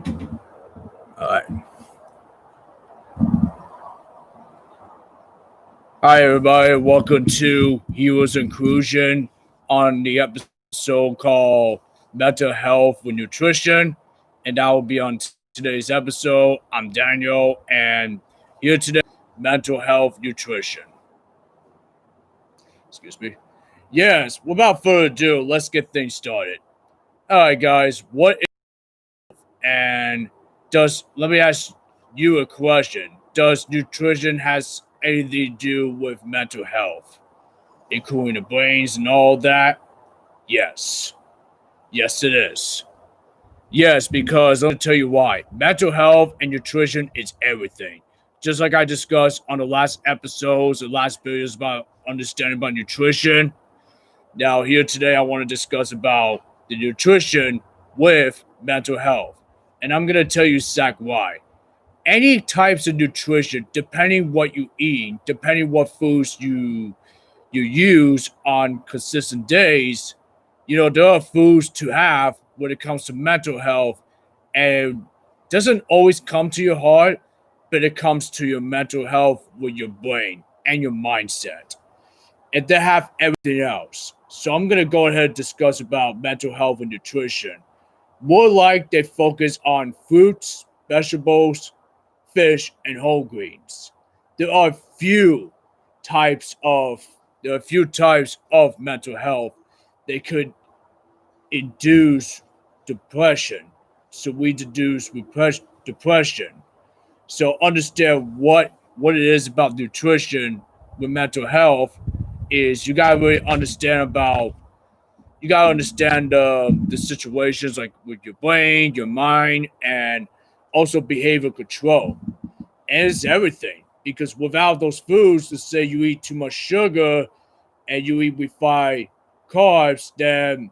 All right. Hi, everybody. Welcome to Heroes Inclusion on the episode called Mental Health with Nutrition. And that will be on today's episode. I'm Daniel, and here today, mental health nutrition. Excuse me. Yes, without further ado, let's get things started. All right, guys. What is and does let me ask you a question? Does nutrition has anything to do with mental health, including the brains and all that? Yes. Yes, it is. Yes, because let me tell you why. Mental health and nutrition is everything. Just like I discussed on the last episodes, the last videos about understanding about nutrition. Now, here today, I want to discuss about the nutrition with mental health. And I'm going to tell you exactly why. Any types of nutrition, depending what you eat, depending what foods you use on consistent days, there are foods to have when it comes to mental health, and doesn't always come to your heart, but it comes to your mental health with your brain and your mindset, and they have everything else. So I'm gonna go ahead and discuss about mental health and nutrition. More like they focus on fruits, vegetables, fish, and whole grains. There are few types of there are a few types of mental health. They could induce depression. So we deduce depression. So understand what it is about nutrition with mental health is you gotta really understand about you gotta understand the situations like with your brain, your mind, and also behavior control. And it's everything because without those foods, to say you eat too much sugar and you eat refined carbs, then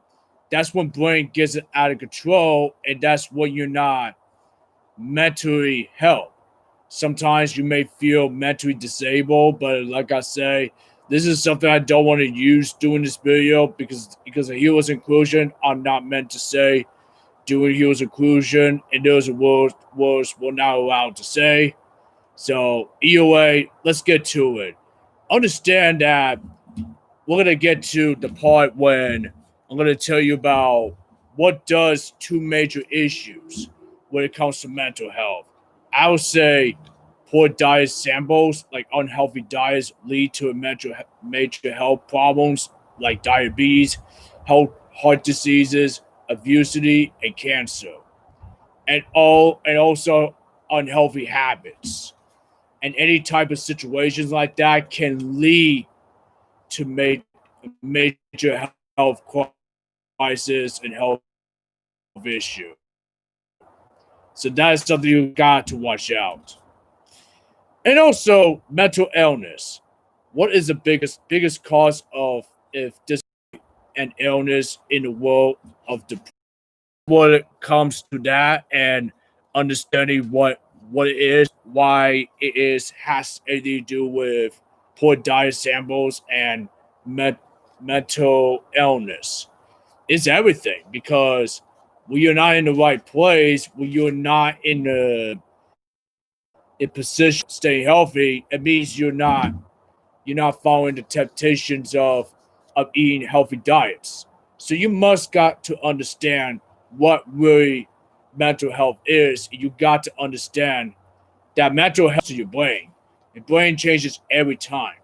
that's when brain gets it out of control, and that's when you're not mentally health. Sometimes you may feel mentally disabled, but like I say, this is something I don't want to use doing this video because of healers inclusion. I'm not meant to say doing healers inclusion, and those are words we're not allowed to say. So either way, let's get to it. Understand that we're gonna get to the part when I'm gonna tell you about what does two major issues when it comes to mental health. I would say poor diet samples, like unhealthy diets, lead to major health problems like diabetes, heart diseases, obesity, and cancer, and also unhealthy habits. And any type of situations like that can lead to major health crisis and health issue. So that is something you got to watch out. And also mental illness. What is the biggest cause of if this an illness in the world of depression? When it comes to that and understanding what it is, why it is has anything to do with poor diet samples and met, mental illness. It's everything because when you're not in the right place, when you're not in the in position to stay healthy, it means you're not following the temptations of eating healthy diets. So you must got to understand what really mental health is. You got to understand that mental health is your brain. Your brain changes every time.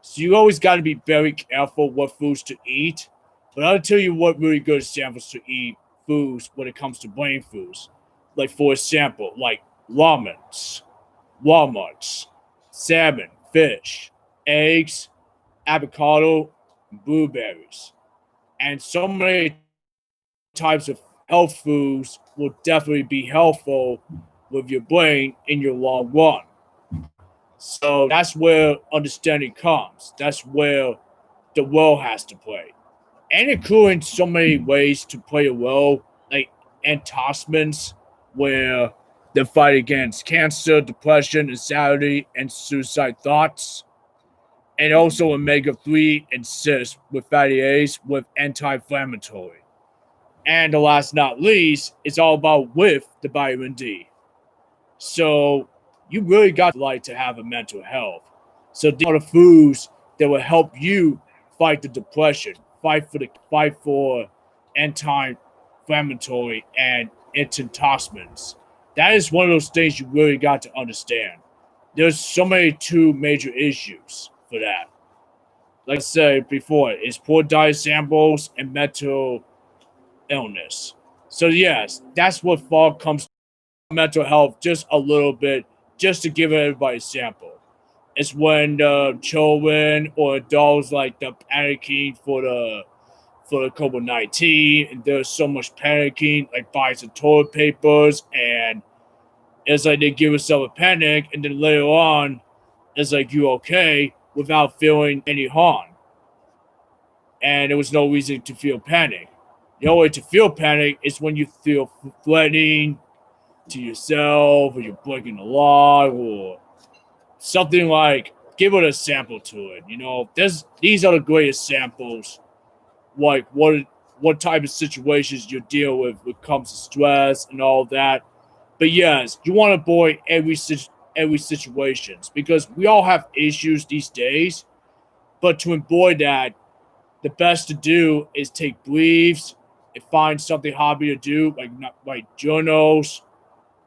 So you always got to be very careful what foods to eat. But I'll tell you what really good examples to eat foods when it comes to brain foods. Like for example, like lamans, walnuts, salmon, fish, eggs, avocado, blueberries, and so many types of health foods will definitely be helpful with your brain in your long run. So that's where understanding comes. That's where the role has to play. And including so many ways to play a role, like antioxidants, where they fight against cancer, depression, anxiety, and suicide thoughts, and also omega 3 and 6 with fatty acids with anti inflammatory. And the last not least, it's all about with the vitamin D. So you really got to like to have a mental health. So these are the foods that will help you fight the depression, fight for anti-inflammatory and antioxidants. That is one of those things you really got to understand. There's so many two major issues for that. Like I said before, it's poor diet samples and mental illness. So yes, that's what fall comes to mental health just a little bit, just to give everybody a sample. It's when children or adults like the panicking for the COVID-19, and there's so much panicking, like buying some toilet papers, and it's like they give themselves a panic, and then later on, it's like you okay without feeling any harm, and there was no reason to feel panic. The only way to feel panic is when you feel threatening to yourself, or you're breaking the law, or something like. Give it a sample to it. You know, these are the greatest samples. Like what type of situations you deal with when it comes to stress and all that. But yes, you want to avoid every situations because we all have issues these days. But to avoid that, the best to do is take breathes and find something hobby to do, like journals.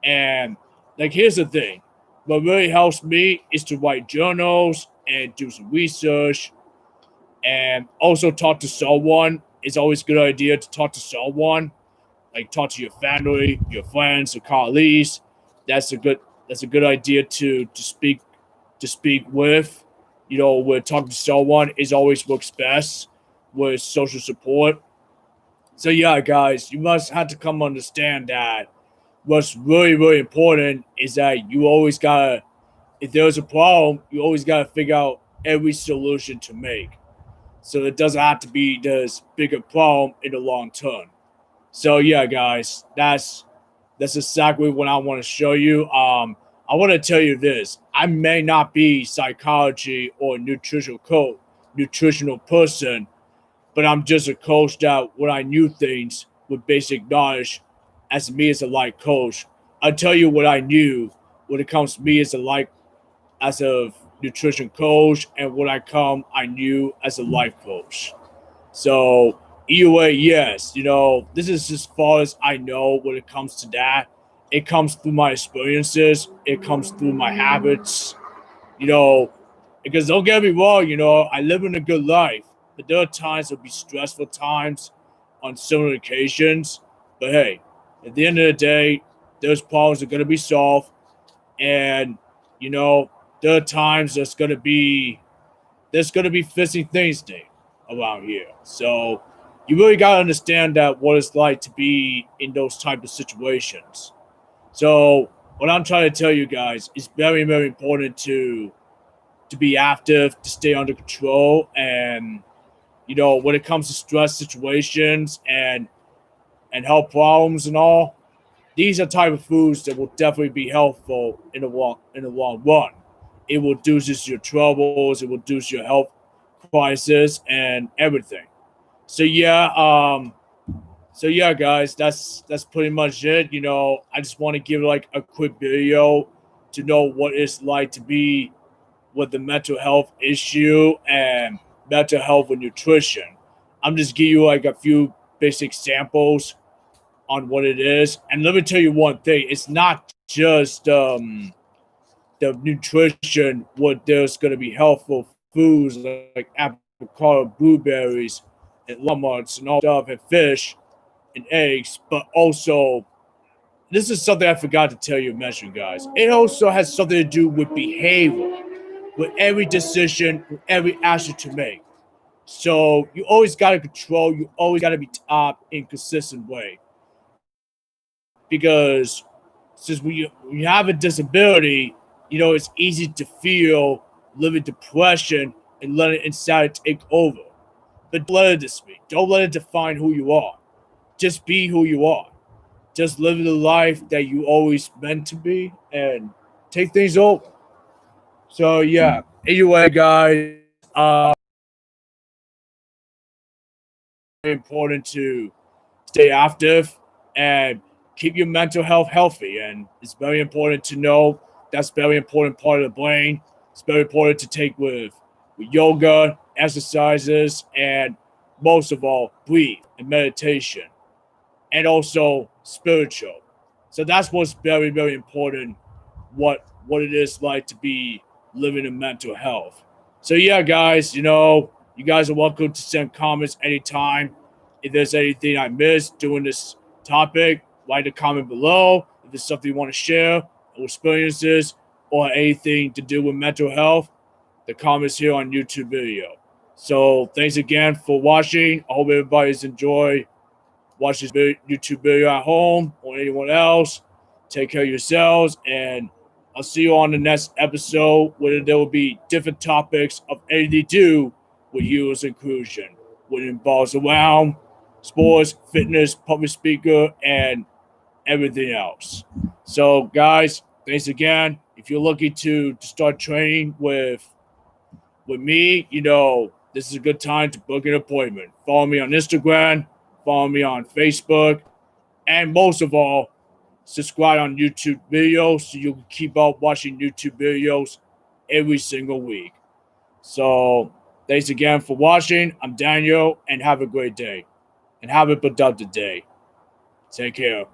And like here's the thing, what really helps me is to write journals and do some research and also talk to someone. It's always a good idea to talk to someone, like talk to your family, your friends, or colleagues. That's a good that's a good idea to speak with. You know, with talking to someone is always works best with social support. So yeah, guys, you must have to come understand that what's really important is that you always gotta, if there's a problem, you always gotta figure out every solution to make. So it doesn't have to be this bigger problem in the long term. So yeah, guys, that's exactly what I want to show you. I want to tell you this: I may not be psychology or nutritional person, but I'm just a coach that when I knew things with basic knowledge, as me as a life coach, I tell you what I knew when it comes to me as a nutrition coach and what I knew as a life coach. So either way, yes, you know, this is as far as I know when it comes to that. It comes through my experiences, it comes through my habits, you know, because don't get me wrong, you know, I live in a good life, but there are times there'll be stressful times on similar occasions. But hey, at the end of the day, those problems are gonna be solved and you know, there are times there's gonna be fixing things thing around here. So you really gotta understand that what it's like to be in those type of situations. So what I'm trying to tell you guys is very important to be active, to stay under control, and you know when it comes to stress situations and health problems and all, these are type of foods that will definitely be helpful in the long run. It will reduce your troubles, it will reduce your health crisis and everything. So yeah, guys, that's pretty much it. You know, I just want to give like a quick video to know what it's like to be with the mental health issue and mental health and nutrition. I'm just giving you like a few basic samples on what it is. And let me tell you one thing: it's not just the nutrition. What there's going to be helpful foods like avocado, blueberries, and walnuts and all stuff, and fish and eggs, but also this is something I forgot to tell you, mention, guys. It also has something to do with behavior, with every decision, with every action to make. So you always got to control. You always got to be top in consistent way because since we have a disability, you know it's easy to feel living depression and let it inside take over. But don't let it speak. Don't let it define who you are. Just be who you are. Just live the life that you always meant to be and take things over. So yeah. Anyway, guys, very important stay active, and keep your mental health healthy. And it's very important to know that's very important part of the brain. It's very important to take with yoga, exercises, and most of all, breathe and meditation, and also spiritual. So that's what's very, very important. What it is like to be living in mental health. So yeah, guys, you guys are welcome to send comments anytime. If there's anything I missed doing this topic, write a comment below. If there's something you want to share or experiences or anything to do with mental health, the comments here on YouTube video. So thanks again for watching. I hope everybody's enjoyed watch this YouTube video at home or anyone else. Take care of yourselves, and I'll see you on the next episode where there will be different topics of anything to do with heroes inclusion, what involves around sports, fitness, public speaker, and everything else. So, guys, thanks again. If you're looking to start training with me, this is a good time to book an appointment. Follow me on Instagram, follow me on Facebook, and most of all, subscribe on YouTube videos so you can keep up watching YouTube videos every single week. So, thanks again for watching. I'm Daniel, and have a great day. And have a productive day. Take care.